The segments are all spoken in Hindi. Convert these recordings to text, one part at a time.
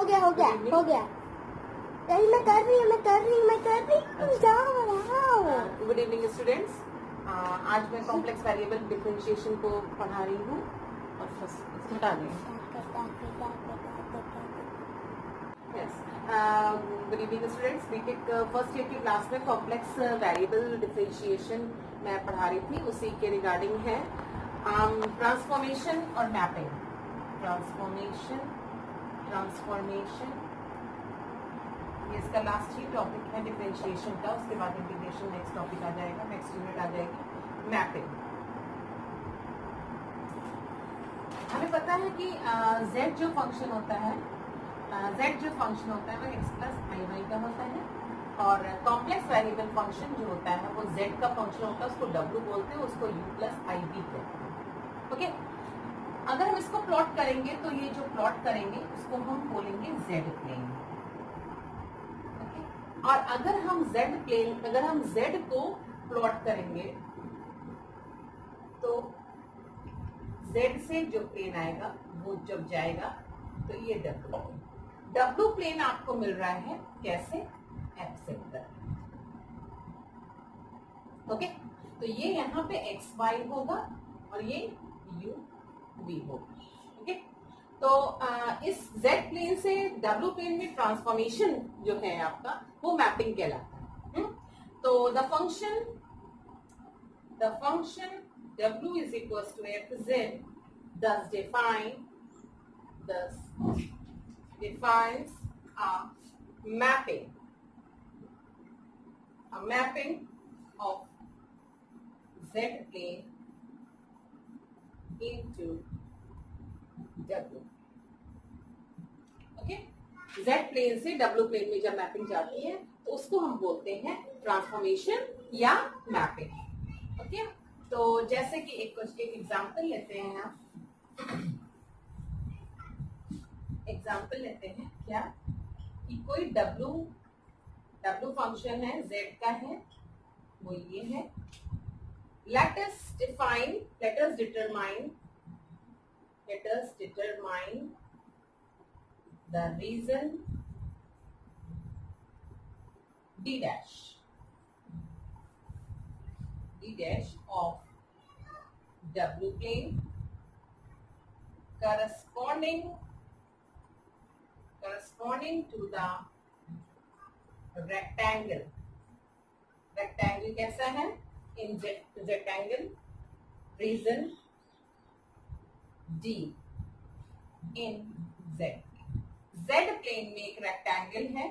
हो गया हो गया हो गया। नहीं मैं कर रही हूँ जाओ। Good evening students. आज मैं कॉम्प्लेक्स वेरिएबल डिफरेंशिएशन को पढ़ा रही हूँ और फर्स्ट हटा दें। Yes, good evening students. B Tech first year की क्लास में कॉम्प्लेक्स वेरिएबल डिफरेंशिएशन मैं पढ़ा रही थी, उसी के रिगार्डिंग है ट्रांसफॉर्मेशन और मैपिंग। ट्रांसफॉर्मेशन ये इसका लास्ट ही टॉपिक है डिफरेंशिएशन का। उसके बाद इंटीग्रेशन नेक्स्ट टॉपिक आ जाएगा, नेक्स्ट यूनिट आ जाएगी मैपिंग। हमें पता है कि z जो फंक्शन होता है वो x प्लस आई वाई का होता है, और कॉम्प्लेक्स वेरिएबल फंक्शन जो होता है वो z का फंक्शन होता है, उसको w बोलते हैं, उसको u प्लस आई बी कहते हैं। ओके, अगर हम इसको प्लॉट करेंगे तो ये जो प्लॉट करेंगे उसको हम बोलेंगे z प्लेन। और अगर हम z को प्लॉट करेंगे तो z से जो प्लेन आएगा वो जब जाएगा तो ये w प्लेन आपको मिल रहा है कैसे, f से ओके। तो ये यहाँ पे x y होगा और ये u v होगा। ओके, तो इस z प्लेन से w प्लेन में ट्रांसफॉर्मेशन जो है आपका वो मैपिंग कहलाता है। तो the function w is equals to fz thus defines a mapping of z plane into w। Okay, z plane से w प्लेन में जब मैपिंग जाती है तो उसको हम बोलते हैं ट्रांसफॉर्मेशन या मैपिंग। ओके, तो जैसे कि एक एग्जांपल लेते हैं, आप एग्जांपल लेते हैं क्या कि कोई w फंक्शन है, z का है, वो ये है। let us determine the reason d dash of w plane corresponding to the rectangle कैसा है in rectangle region d in z plane में एक रेक्टेंगल है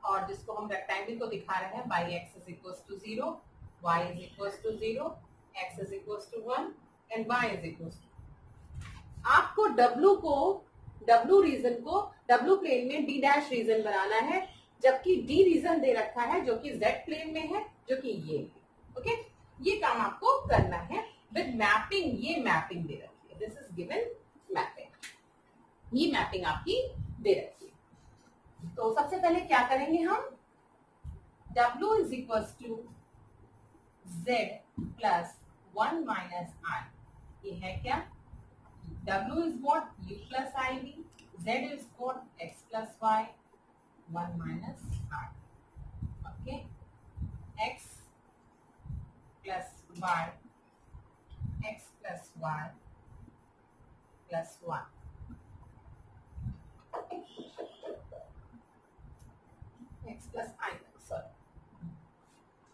और जिसको हम रेक्टेंगल को दिखा रहे हैं by x is equals to 0, y is equals to 0, x is equals to 1 and y is equals to। आपको w प्लेन में d डैश रीजन बनाना है, जबकि d रीजन दे रखा है जो कि z प्लेन में है, जो कि ये है। ओके, ये काम आपको करना है विद मैपिंग। ये मैपिंग दे रखी है, दिस इज गिवन मैपिंग। ये मैपिंग आपकी दे रखी है। तो सबसे पहले क्या करेंगे हम, w is equals to z plus 1 minus i। ये है क्या, w is what, u plus i b, z is what, x plus y, 1 minus i। Okay, x plus y plus 1।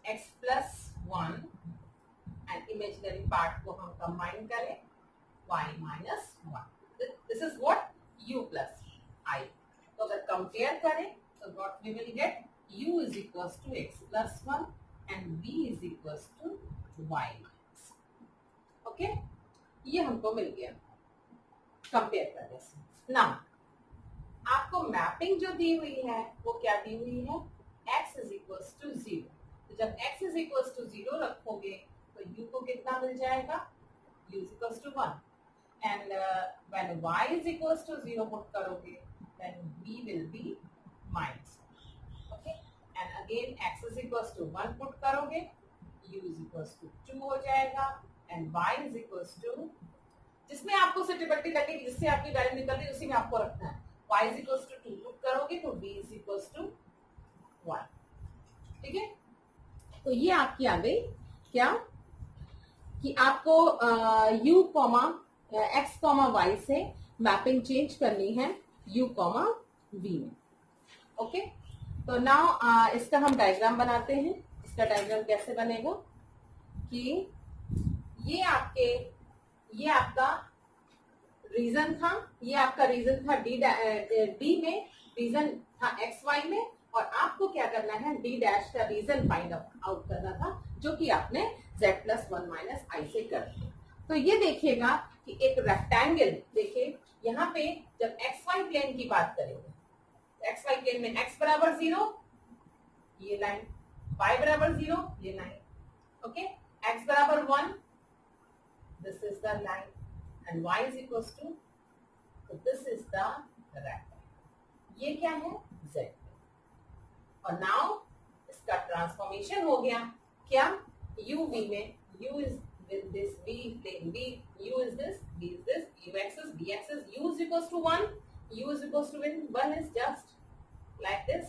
x plus 1 and imaginary part को हम कंबाइन करें, y minus 1। This is what, u plus i। तो अगर कंपेयर करें तो what we will get, u is equals to x plus 1 and v is equals to y। Okay, ये हमको मिल गया कंपेयर करने से। नाउ आपको मैपिंग जो दी हुई है वो क्या दी हुई है, x इज इक्वल्स टू 0। तो जब x इज इक्वल्स टू 0 रखोगे तो u को कितना मिल जाएगा, u is equals to 1 and when y is equals to 0 put करोगे then v will be minus. Okay, and again x is equals to 1 put करोगे, u इज इक्वल्स टू 2 हो जाएगा and y is equals to, जिसमें आपको सुटेबिलिटी लगेगी, जिससे आपकी वैल्यू निकल रही है उसी में आपको रखना है। y is equal to 2 put करोगे तो v इज इक्वल टू 1। ठीक है, तो ये आपकी आ गई क्या कि आपको u comma x comma y से मैपिंग चेंज करनी है u कॉमा v में। ओके, तो नाउ इसका हम डायग्राम बनाते हैं। इसका डायग्राम कैसे बनेगा कि ये आपका रीजन था, ये आपका रीजन था डी में, रीजन था एक्स वाई में, और आपको क्या करना है डी डैश का रीजन फाइंड आउट करना था, जो कि आपने z प्लस 1 माइनस आई से कर दिया। तो ये देखिएगा कि एक रेक्टेंगल, देखिए यहाँ पे जब एक्स वाई प्लेन की बात करेंगे, एक्स वाई प्लेन में x बराबर 0 ये लाइन, y बराबर 0 ये लाइन, ओके, x बराबर 1 this is the line and y is equals to, so this is the rectangle। ये क्या है z, और now इसका ट्रांसफॉर्मेशन हो गया क्या u v में, u is with this v plane, v u is this, v is this, u axis, v axis, u is equals to 1, u is equals to 1 is just like this,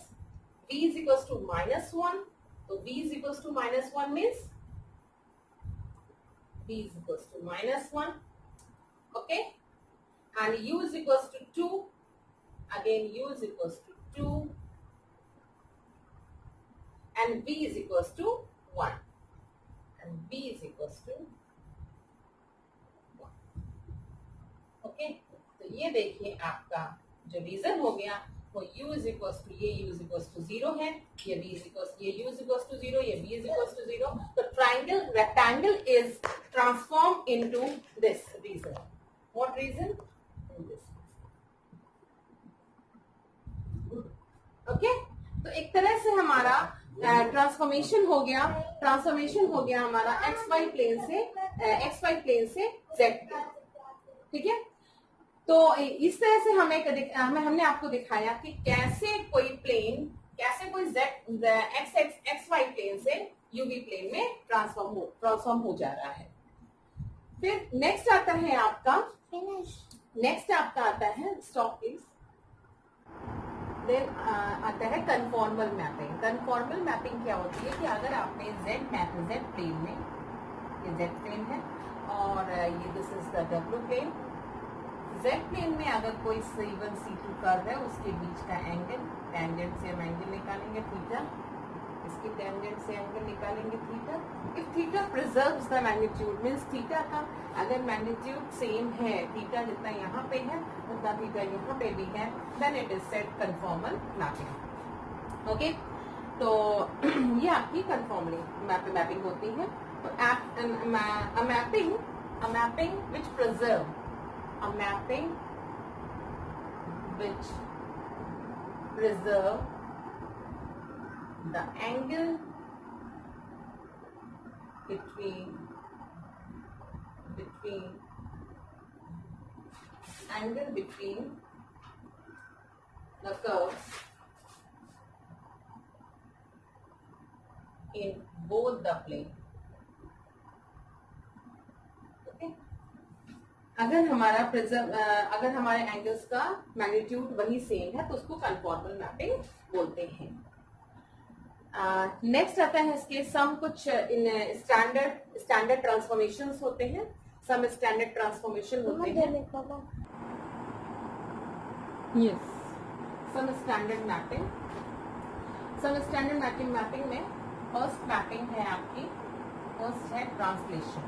v is equals to minus 1, so v is equals to minus 1 means v is equals to minus 1, okay, and u is equals to 2, again u is equals to 2, and v is equals to 1, and v is equals to 1, okay। तो ये देखिए आपका जो रीजन हो गया वो u is equals to, ये u is equals to 0 है, ये v is equals, ये u is equals to 0, ये v is equals to 0, तो triangle rectangle is transformed into this reason। What reason? In this। Okay, तो एक तरह से हमारा ट्रांसफॉर्मेशन हो गया हमारा एक्स वाई प्लेन से जेड प्लेन। ठीक है, तो इस तरह से हमने आपको दिखाया कि कैसे कोई जेड एक्स वाई प्लेन से यूवी प्लेन में ट्रांसफॉर्म हो जा रहा है। फिर नेक्स्ट आता है आपका स्टॉप प्लीज, देन आता है कन्फॉर्मल मैपिंग। कन्फॉर्मल मैपिंग क्या होती है कि अगर आपने जेड प्लेन में, ये जेड प्लेन है और ये दिस इज द डब्ल्यू प्लेन, जेड प्लेन में अगर कोई C1 C2 कर्व है उसके बीच का एंगल, टेंजेंट से हम एंगल निकालेंगे थीटा, इसके टेंजेंट से एंगल निकालेंगे theta. If theta preserves the magnitude means theta का अगर मैग्नीट्यूड सेम है, थीटा जितना यहाँ पे है उतना थीटा यहाँ पे भी है, then it is said conformal mapping. Okay, तो ये आपकी कन्फॉर्मली मैपिंग होती है। तो mapping which preserve, a mapping which preserve the angle between the curves in both the plane। अगर हमारे एंगल्स का मैग्नीट्यूड वही सेम है तो उसको कन्फॉर्मल मैपिंग बोलते हैं। नेक्स्ट आता है इसके सम कुछ इन स्टैंडर्ड ट्रांसफॉर्मेशंस होते हैं, सम स्टैंडर्ड ट्रांसफॉर्मेशन होते हैं। यस, सम स्टैंडर्ड मैपिंग में फर्स्ट मैपिंग है आपकी, फर्स्ट है ट्रांसलेशन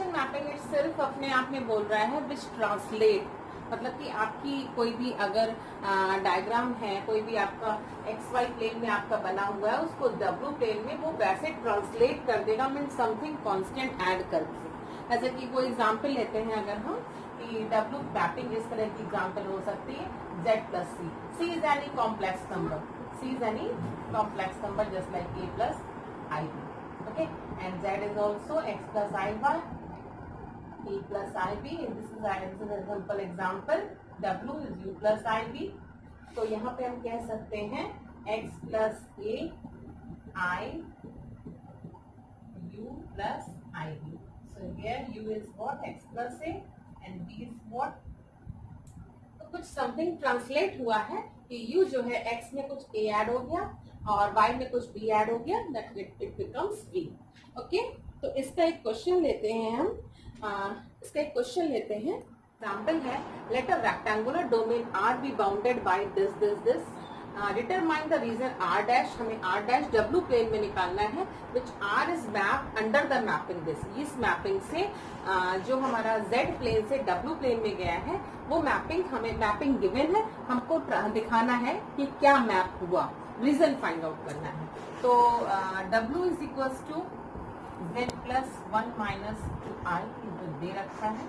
मैपिंग इट सिर्फ अपने आप में बोल रहा है विच ट्रांसलेट, मतलब कि आपकी कोई भी अगर डायग्राम है, कोई भी आपका एक्स वाई प्लेन में आपका बना हुआ है उसको डब्ल्यू प्लेन में वो वैसे ट्रांसलेट कर देगा, मीन समथिंग कांस्टेंट ऐड करके। जैसे कि कोई एग्जांपल लेते हैं अगर हम कि डब्ल्यू मैपिंग इस तरह की एग्जांपल हो सकती है z plus c is any complex number just like a plus ib, okay, and z is also x plus iy, a plus ib, and this is an example w is u plus ib। तो यहाँ पे हम कह सकते हैं x plus a i u plus ib, so So here u is what? X plus a and b is what? तो कुछ समथिंग ट्रांसलेट हुआ है कि u जो है x में कुछ a ऐड हो गया और y में कुछ b ऐड हो गया, that it becomes v. Okay, तो इसका एक क्वेश्चन लेते हैं हम. एग्जाम्पल है, let a rectangular domain r be bounded by this. Determine the region r dash. हमें r डैश w प्लेन में निकालना है, which r is map under the mapping this. इस मैपिंग से जो हमारा z प्लेन से w प्लेन में गया है वो मैपिंग, हमें मैपिंग गिवन है, हमको दिखाना है कि क्या मैप हुआ, रीजन फाइंड आउट करना है. तो w is equals to z plus 1 minus 2i दे रखा है.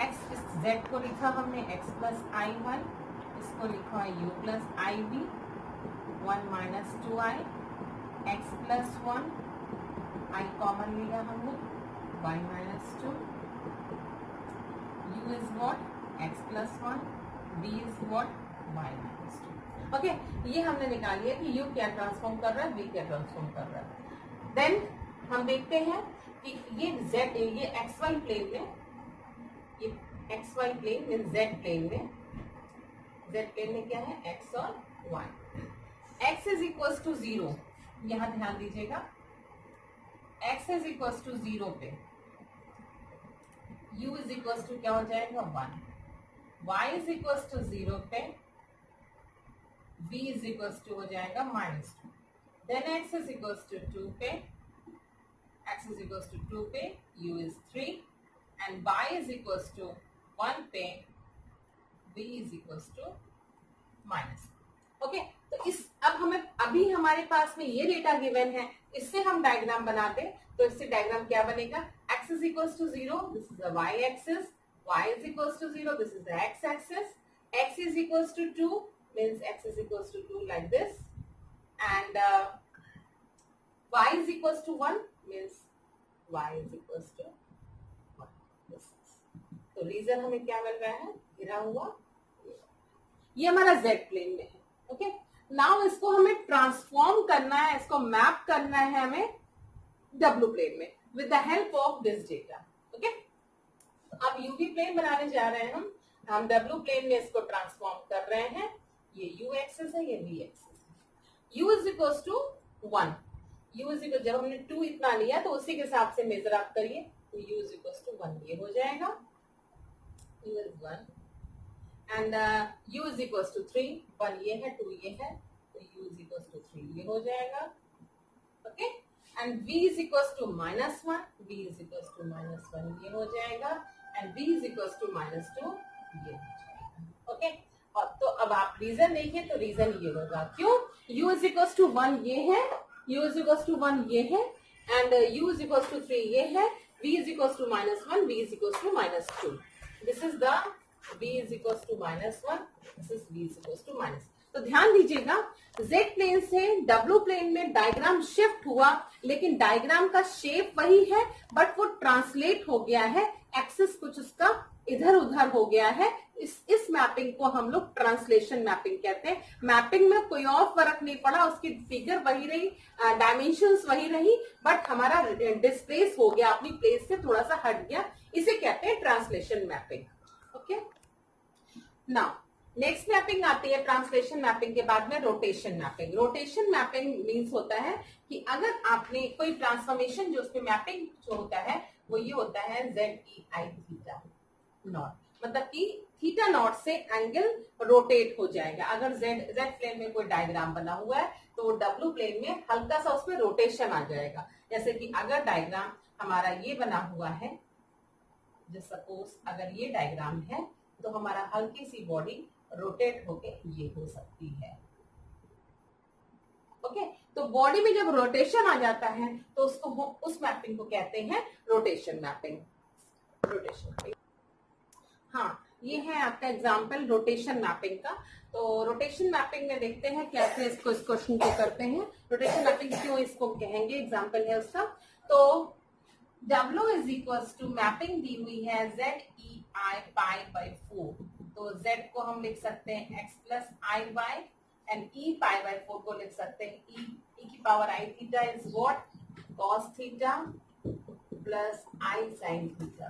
x इस z को लिखा हमने x प्लस i1, इसको लिखा है u plus i b, 1 minus 2i, x plus 1, i common लिया हमने, y minus 2, u is what? x plus 1, b is what? y minus 2. Okay, ये हमने निकाल लिया कि u क्या ट्रांसफॉर्म कर रहा है, v क्या ट्रांसफॉर्म कर रहा है. देन हम देखते हैं कि ये z, ये xy प्लेन में, ये xy प्लेन में z प्लेन में, z प्लेन में क्या है? x और y. x is equal to 0, यहां ध्यान दीजिएगा, x इज इक्वल टू 0 पे u इज इक्वल टू क्या हो जाएगा? 1. y इज इक्वल टू 0 पे v इज इक्वल टू हो जाएगा -2. Then x is equal to 2 पे, x इज इक्वल टू 2 पे u is 3 and y is equal to 1 पे v is equal to minus. Okay, तो इस अब हमें अभी हमारे पास में ये डेटा गिवन है, इससे हम डायग्राम बनाते, तो इससे डायग्राम क्या बनेगा? x is equal to 0, this is the y axis, y is equal to 0, this is the x axis, x is equal to 2 means x is equal to 2 like this, and y is equal to 1 means y is equal to 1. This is. तो रीजन हमें क्या मिल रहा है? गिरा हुआ, ये हमारा z प्लेन में है. ओके, नाउ इसको हमें ट्रांसफॉर्म करना है, इसको मैप करना है हमें w प्लेन में with the help of this data. Okay, अब uv प्लेन बनाने जा रहे हैं हम w प्लेन में इसको ट्रांसफॉर्म कर रहे हैं. ये u एक्सिस है, ये v एक्सिस है. u is equal to 1, u is equal, जब हमने 2 इतना लिया तो उसी के हिसाब से मेजर आप करिए, तो u इज इक्वल टू 1 ये हो जाएगा, u is 1 and u is equal to 3, 1 ये है, 2 ये है, तो u इज इक्वल टू 3 ये हो जाएगा. Okay, and v is equal to -1, v is equal to -1 ये हो जाएगा, and v is equal to -2 ये हो जाएगा. ओके, और तो अब आप रीजन देखिए, तो रीजन ये होगा, क्यों? u इज इक्वल टू 1 ये है, u इज इक्वल टू 1 ये है, and u is equal to 3 ये है, v is equal to -1, v is equal to -2. This is the v is equal to -1, this is v is equal to -. तो ध्यान दीजिएगा, z प्लेन से w प्लेन में डायग्राम शिफ्ट हुआ, लेकिन डायग्राम का शेप वही है, बट वो ट्रांसलेट हो गया है, एक्सिस कुछ उसका इधर उधर हो गया है. इस मैपिंग को हम लोग ट्रांसलेशन मैपिंग कहते हैं. मैपिंग में कोई और फर्क नहीं पड़ा, उसकी फिगर वही रही, डायमेंशंस वही रही, बट हमारा डिस्प्लेस हो गया, अपनी प्लेस से थोड़ा सा हट गया, इसे कहते हैं translation mapping. Okay, now next mapping आती है ट्रांसलेशन मैपिंग के बाद में rotation mapping. Rotation mapping means होता है कि अगर आपने कोई ट्रांसफॉर्मेशन, जो उसमें मैपिंग जो होता है वो ये होता है ZEI थीटा नॉट, मतलब कि थीटा नॉट से एंगल रोटेट हो जाएगा. अगर z प्लेन में कोई डायग्राम बना हुआ है तो वो w प्लेन में हल्का सा उसमें रोटेशन आ जाएगा. जैसे कि अगर डायग्राम हमारा ये बना हुआ है, जो सपोज अगर ये डायग्राम है, तो हमारा हल्की सी बॉडी रोटेट होके ये हो सकती है. ओके, तो बॉडी में जब रोटेशन आ जाता है तो उसको उस मैपिंग को कहते हैं रोटेशन मैपिंग. रोटेशन, हाँ, ये है आपका एग्जाम्पल रोटेशन मैपिंग का. तो रोटेशन मैपिंग में देखते हैं कैसे इसको, इस क्वेश्चन को करते हैं. रोटेशन मैपिंग क्यों इसको कहेंगे, एग्जाम्पल है उसका. तो W is equal to mapping दी हुई है ZEI पाई बाई 4. तो Z को हम लिख सकते हैं x plus i y, and E pi by 4 को लिख सकते हैं E की power I theta is what? cos theta plus i sine theta.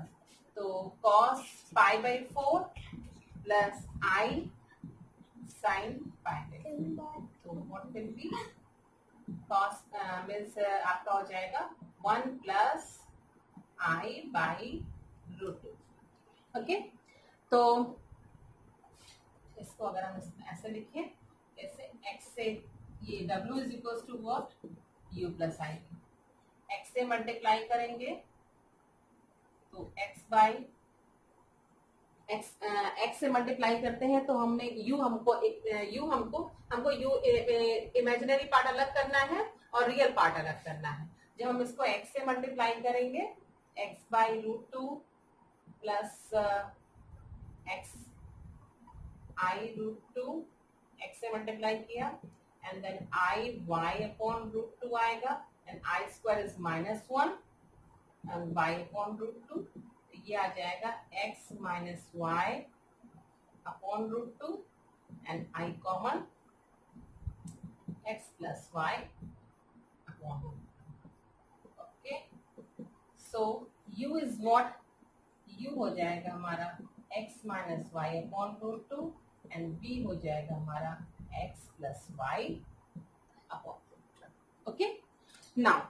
तो cos pi by 4 plus i sine pi by 4. तो what will be cos means आपका हो जाएगा 1 plus i by root 2. Okay, तो इसको अगर हम ऐसे लिखें, ऐसे x से ये w is equal to what, u plus i. x से मल्टीप्लाई करेंगे तो x बाई x से मल्टीप्लाई करते हैं तो हमने u हमको u इमेजिनरी पार्ट अलग करना है और रियल पार्ट अलग करना है. जब हम इसको x से मल्टीप्लाई करेंगे x by root 2 plus x i root 2, x से मल्टीप्लाई किया and then i y upon root 2 आएगा and i square is -1 and y upon root 2. ये आ जाएगा x minus y upon root 2 and i common x plus y upon root 2. Okay, so u is what, u हो जाएगा हमारा x minus y upon root 2 and b हो जाएगा हमारा x plus y upon root 2. Okay, now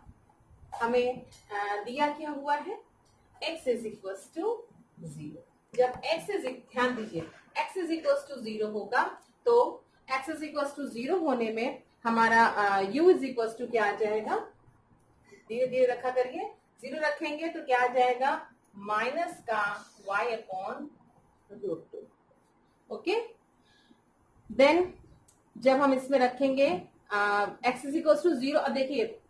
हमें दिया क्या हुआ है, x इज इक्वल टू 0. जब x इज, ध्यान दीजिए, x इज इक्वल टू 0 होगा तो x इज इक्वल टू 0 होने में हमारा u इज इक्वल टू क्या आ जाएगा, धीरे धीरे रखा करिए, 0 रखेंगे तो क्या आ जाएगा माइनस का y upon root 2. Okay, then जब हम इसमें रखेंगे x इज इक्वल टू 0, अब देखिए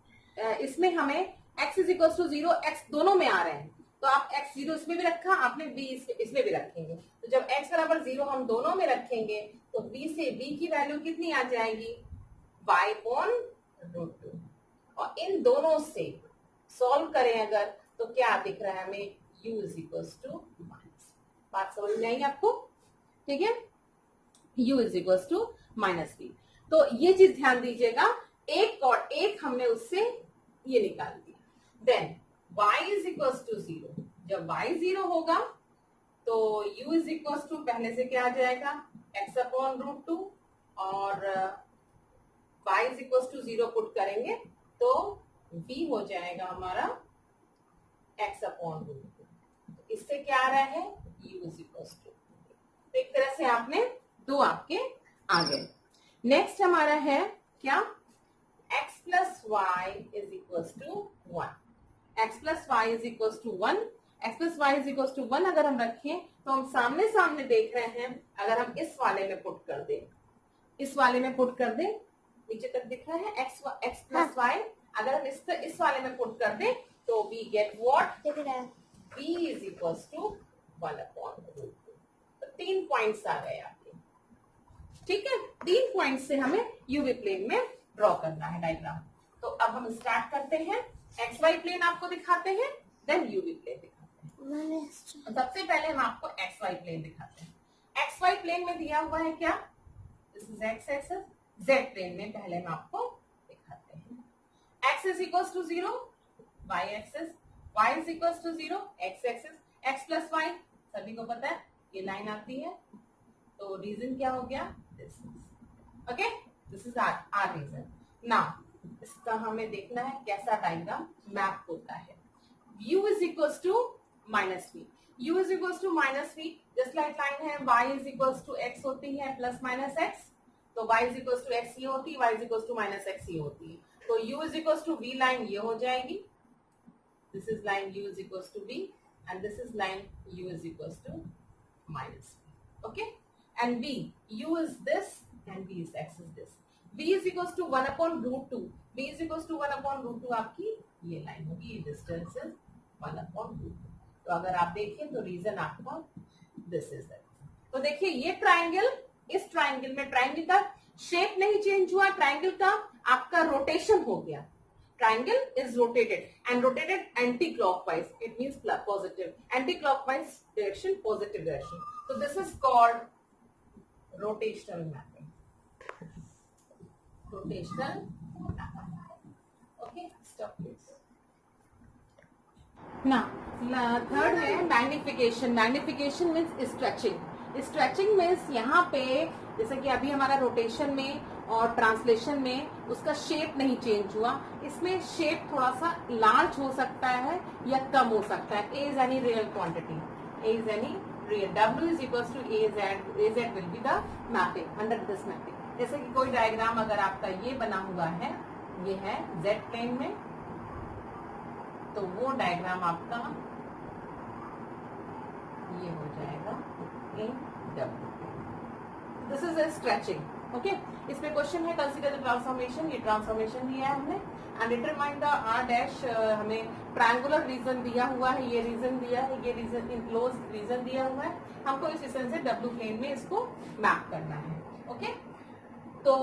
इसमें हमें x is equal to 0, x दोनों में आ रहे हैं तो आप x 0 इसमें भी रखा, आपने b इसमें भी रखेंगे. तो जब x बराबर 0 हम दोनों में रखेंगे तो b से b की वैल्यू कितनी आ जाएगी, y अपॉन रूट 2. और इन दोनों से सॉल्व करें अगर तो क्या दिख रहा है हमें, u is equal to minus. बात समझ में आई आपको, ठीक है, u is equal to minus b. तो ये चीज ध्यान दीजिएगा, एक और एक हमने उससे ये निकाल दिया. Then y is equal to 0. जब y 0 होगा तो u इज इक्वल टू पहले से क्या आ जाएगा x अपॉन रूट 2 और y is equal to 0 put करेंगे तो v हो जाएगा हमारा x अपॉन रूट 2. इससे क्या आ रहा है, u इज इक्वल टू. तो एक तरह से आपने दो आपके आ गए. नेक्स्ट हमारा है क्या, x plus y is equal to 1. x plus y is equal to 1. x plus y is equal to 1 अगर हम रखें तो हम सामने सामने देख रहे हैं, अगर हम इस वाले में पुट कर दें, इस वाले में पुट कर दें, नीचे तक दिख रहा है x प्लस वाई, अगर हम इस वाले में पुट कर दें तो we get what, v is equal to 1 upon root 2. तो 3 पॉइंट्स आ गए आपके, ठीक है. 3 पॉइंट से हमें यूवी प्लेन में ड्रॉ करना है डायग्राम. तो अब हम स्टार्ट करते हैं, एक्स वाई प्लेन आपको दिखाते हैं, देन यूवी प्लेन दिखाते हैं. सबसे पहले हम आपको एक्स वाई प्लेन दिखाते हैं. एक्स वाई प्लेन में दिया हुआ है क्या, this is x axis. Z plane में पहले हम आपको दिखाते हैं. X is equal to 0, y axis, y is equal to 0, x axis, x plus y सभी को पता है ये लाइन आती है. तो रीजन क्या हो गया, this is okay, this is R region. Now इसका हमें देखना है कैसा डायग्राम मैप होता है. u is equal to minus v, u is equal to minus v, just like line है y is equal to x होती है प्लस माइनस x, तो y is equal to x ये होती है, y is equal to minus x ये होती है. तो u is equal to v line ये हो जाएगी, this is line u is equal to v and this is line u is equal to minus v. Okay, and v, u is this and v is x is this. v is equals to 1 upon root 2. v is equals to 1 upon root 2 आपकी ये लाइन होगी, ये डिस्टेंस इज 1 upon root 2. तो अगर आप देखें तो रीजन आपका दिस इज दैट. तो देखिए ये ट्राइंगल, इस ट्राइंगल में ट्राइंगल का शेप नहीं चेंज हुआ, ट्राइंगल का आपका रोटेशन हो गया. Triangle is rotated and rotated anti-clockwise. It means positive. Anti-clockwise direction, positive direction. So this is called rotational mapping. Rotational mapping. Okay, stop please. ना थर्ड है magnification. Magnification means stretching. Stretching means यहाँ पे जैसे कि अभी हमारा रोटेशन में और ट्रांसलेशन में उसका शेप नहीं चेंज हुआ, इसमें शेप थोड़ा सा लार्ज हो सकता है या कम हो सकता है. A is any real quantity. A is any real. W is equal to a z will be the mapping under this mapping. जैसे कि कोई डायग्राम अगर आपका ये बना हुआ है, ये है जेड प्लेन में, तो वो डायग्राम आपका ये हो जाएगा in W. This is a stretching. Okay, इस पे क्वेश्चन है कंसीडर द ट्रांसफॉर्मेशन. ये ट्रांसफॉर्मेशन दिया है हमने and determine the R dash. हमें ट्रायंगुलर रीजन दिया हुआ है, ये रीजन दिया है, ये रीजन इनक्लोज रीजन दिया हुआ है. हमको इस रीजन से W प्लेन में इसको मैप करना है. ओके, तो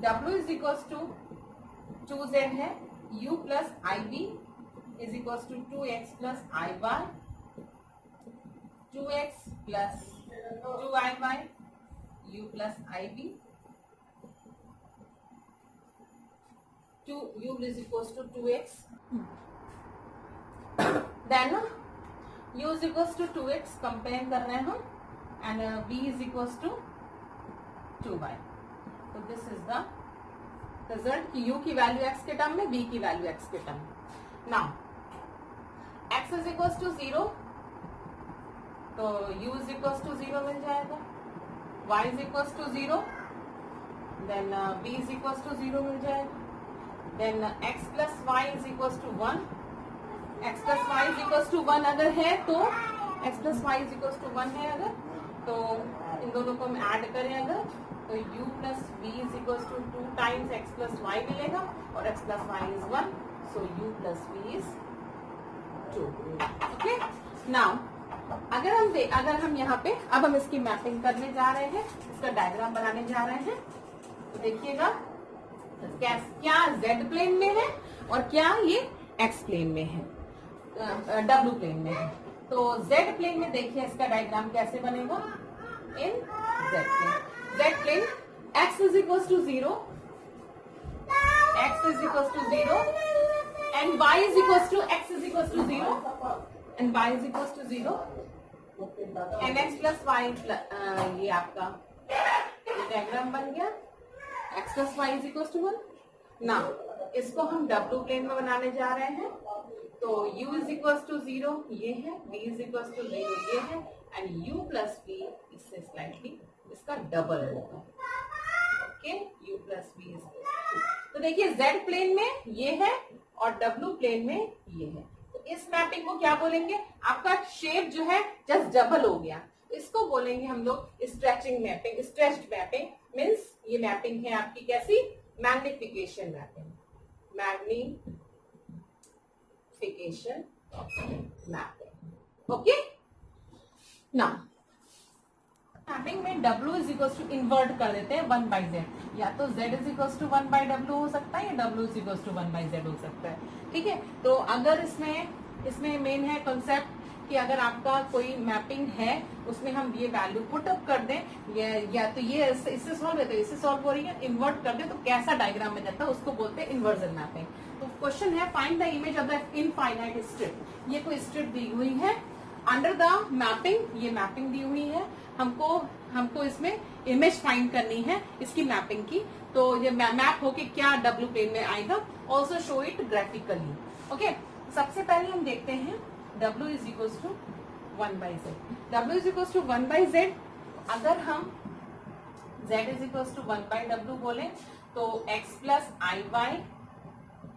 W is equal to 2z है, u plus IB is equal to 2x plus IY, 2x plus 2IY, u plus IB, 2u is equals to 2x. Then u is equals to 2x compare कर रहे हैं हम and v is equals to 2y. तो दिस इज द रिजल्ट कि u की वैल्यू x के टर्म में, v की वैल्यू x के टर्म में. Now x is equals to 0, तो u is equals to 0 मिल जाएगा. y is equals to 0, then v is equals to 0 मिल जाएगा. then x plus y is equals to 1. x plus y is equals to 1 अगर है तो x plus y is equals to 1 है अगर, तो इन दोनों को हम ऐड करें अगर, तो u plus v is equals to 2 times x plus y मिलेगा और x plus y is 1, so u plus v is 2. okay, now अगर हम यहाँ पे अब हम इसकी मैपिंग करने जा रहे हैं, इसका डायग्राम बनाने जा रहे हैं, तो देखिएगा क्या z प्लेन में है और क्या ये x प्लेन में है, w प्लेन में है. तो z प्लेन में देखिए इसका डायग्राम कैसे बनेगा in z plane. z plane x is equal to 0, x is equal to 0 and y is equal to x is equal to 0 and y is equal to 0 and x plus y ये आपका डायग्राम बन गया. x plus y is equal to 1. ना इसको हम W प्लेन में बनाने जा रहे हैं, तो u इज इक्वल टू 0 ये है, v इज इक्वल टू 0 ये है एंड u प्लस v इससे स्लाइटली इसका डबल होगा. Okay, u plus v is 2. तो देखिए z प्लेन में ये है और W प्लेन में ये है, तो इस मैपिंग को क्या बोलेंगे, आपका शेप जो है जस्ट डबल हो गया, इसको बोलेंगे हम लोग stretching mapping. Stretched mapping means ये मैपिंग है आपकी कैसी, magnification mapping. Magnification mapping. Okay, ना मैपिंग में W is equal to invert कर देते हैं 1 by z, या तो z is equal to 1 by W हो सकता है या W is equal to 1 by z हो सकता है. ठीक है, तो अगर इसमें मेन है कॉन्सेप्ट कि अगर आपका कोई मैपिंग है उसमें हम ये वैल्यू पुट अप कर दें, या तो ये इससे सॉल्व है, इससे सॉल्व हो रही है, इन्वर्ट कर दे तो कैसा डायग्राम में जाता है उसको बोलते हैं इन्वर्जन मैपिंग. तो क्वेश्चन है find the image of the infinite strip. ये कोई स्ट्रिप दी हुई है अंडर द मैपिंग, ये मैपिंग दी हुई है, हमको इसमें इमेज फाइंड करनी है इसकी मैपिंग की. तो ये मैप होके क्या W प्लेन में आएगा, also show it graphically. Okay, सबसे पहले हम देखते हैं W is equal to 1 by z. W is equal to 1 by z. अगर हम z is equal to 1 by W बोले तो x plus IY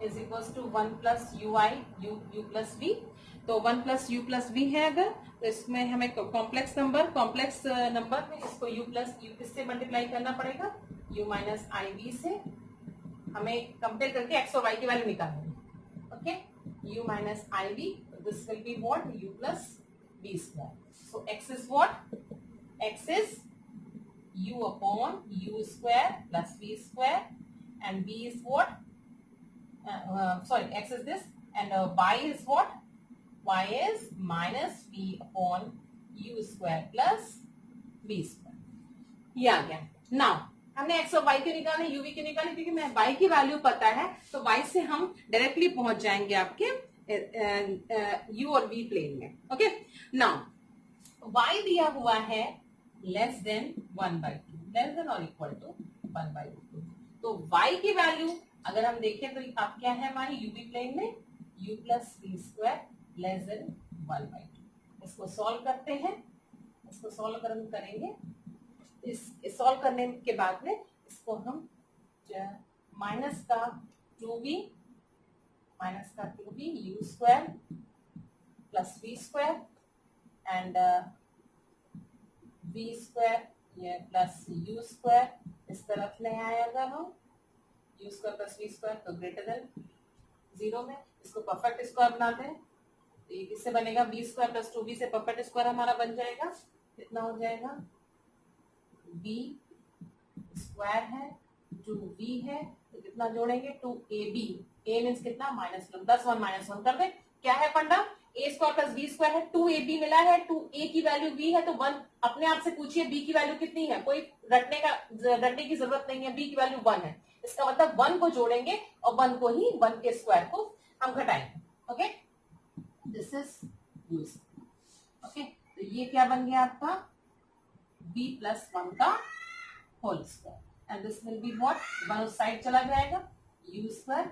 is equal to 1 plus UI u plus v. तो 1 प्लस u प्लस v है अगर, तो इसमें हमें कॉम्प्लेक्स नंबर में इसको u प्लस u किससे मल्टीप्लाई करना पड़ेगा, u माइनस IB से. हमें कंपेयर करके x और y की वैल्यू निकालनी है. Okay, u minus IB, this will be what, u plus v square. So x is what, x is u upon u square plus v square and v is what, sorry, x is this and y is what, y is minus v upon u square plus v square. ये आ गया. नाउ हमने x और y के निकाले, u v के निकाले, क्योंकि मैं y की वैल्यू पता है तो y से हम डायरेक्टली पहुंच जाएंगे आपके u और v प्लेन में. ओके, नाउ y दिया हुआ है लेस देन 1/2, लेस देन और इक्वल टू 1/2. तो y की वैल्यू अगर हम देखें तो अब क्या है हमारी यूवी प्लेन में u plus v square less than 1/2. इसको सॉल्व करते हैं. इसको सॉल्व करेंगे. इस सॉल्व करने के बाद में इसको हम माइनस का 2v u square plus v square and v square ये प्लस u स्क्वायर इस तरफ ले आए अगर हम u square plus v square तो ग्रेटर देन 0 में इसको परफेक्ट स्क्वायर बनाते हैं. तो ये किससे बनेगा v स्क्वायर प्लस 2v से परफेक्ट स्क्वायर हमारा बन जाएगा. कितना हो जाएगा v स्क्वायर है 2v है तो कितना जोड़ेंगे 2ab. a मीन्स कितना -1 10 1 -1 कर दे. क्या है फंडा a square plus b square है 2ab मिला है 2a की वैल्यू b है तो 1 अपने आप से पूछिए b की वैल्यू कितनी है. कोई रटने की जरूरत नहीं है. b की वैल्यू 1 है. इसका मतलब 1 को जोड़ेंगे और 1 को ही 1 के स्क्वायर को हम घटाएंगे. Okay, this is u. Okay, तो ये क्या बन गया आपका b प्लस 1 का whole square and this will be what 1 उस साइड चला जाएगा u स्क्वायर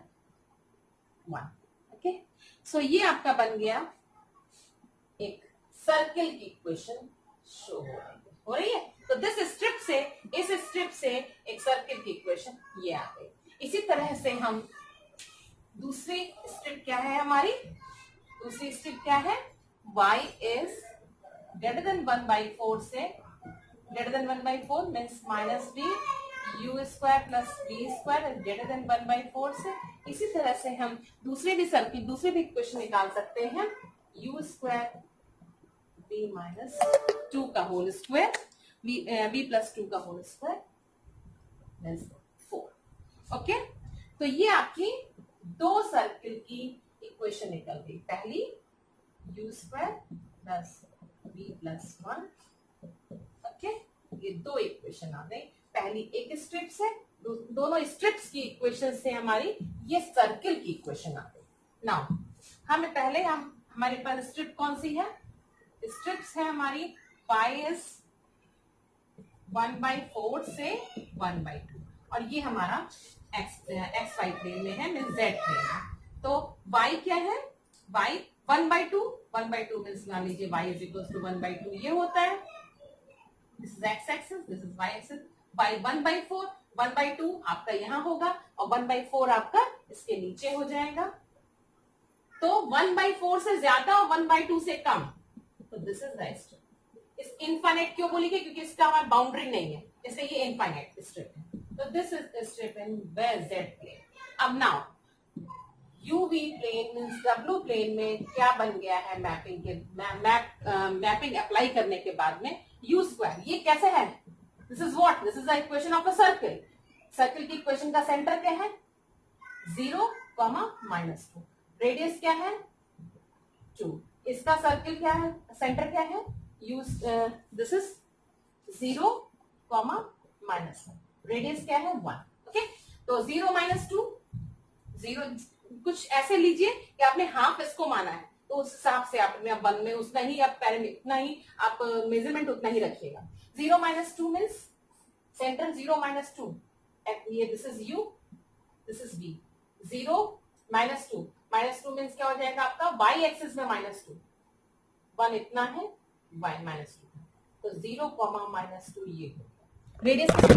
1. ओके, सो ये आपका बन गया एक सर्किल की इक्वेशन शो हो रही है. तो इस स्ट्रिप से एक सर्किल की इक्वेशन ये आ गई. इसी तरह से हम दूसरी स्ट्रिप क्या है हमारी दूसरी स्ट्रिप क्या है y इज ग्रेटर देन 1/4 से greater than 1/4 means minus b u square plus v square is greater than 1/4 से. इसी तरह से हम दूसरी भी इक्वेशन निकाल सकते हैं u स्क्वायर v माइनस 2 का होल स्क्वायर v प्लस 2 का होल स्क्वायर मीन्स 4. ओके, तो ये आपकी दो सर्किल की इक्वेशन निकल गई. पहली u square plus v plus 1. Okay, ये दो इक्वेशन आ गई. पहली एक स्ट्रिप से दोनों स्ट्रिप्स की इक्वेशन से हमारी ये सर्किल की इक्वेशन आ गई. नाउ हमारे पास स्ट्रिप कौन सी है. स्ट्रिप्स है हमारी y इज 1/4 से 1/2 और ये हमारा x y प्लेन में है मीन्स z प्लेन में. तो y क्या है y 1/2 मीन्स मान लीजिए y इज इक्वल टू 1/2 ये होता है. This is x axis this is y axis. y 1/4 1/2 आपका यहाँ होगा और 1/4 आपका इसके नीचे हो जाएगा. तो 1/4 से ज्यादा और 1/2 से कम तो दिस इज द स्ट्रिप. इस इनफाइनाइट क्यों बोली क्योंकि इसका हमारा बाउंड्री नहीं है इसलिए ये इनफाइनाइट स्ट्रिप है. तो this is strip in z plane. अब now uv plane means w plane में क्या बन गया है मैपिंग अप्लाई करने के बाद में u स्क्वायर ये कैसे है. This is what this is the equation of a circle. Circle की इक्वेशन का सेंटर क्या है 0, -2. रेडियस क्या है 2. इसका सर्किल क्या है सेंटर क्या है दिस इज 0, -1. रेडियस क्या है 1. ओके, तो 0 -2 0 कुछ ऐसे लीजिए कि आपने हाफ इसको माना है तो उस हिसाब से आपने वन में उतना ही आप उतना ही आप मेजरमेंट उतना ही रखिएगा. 0 -2 मीन्स सेंटर 0 -2 ये this is u this is v. 0 -2 means क्या हो जाएगा आपका y एक्सिस में -2 1 इतना है y -2 तो 0, -2 ये होगा. रेडियस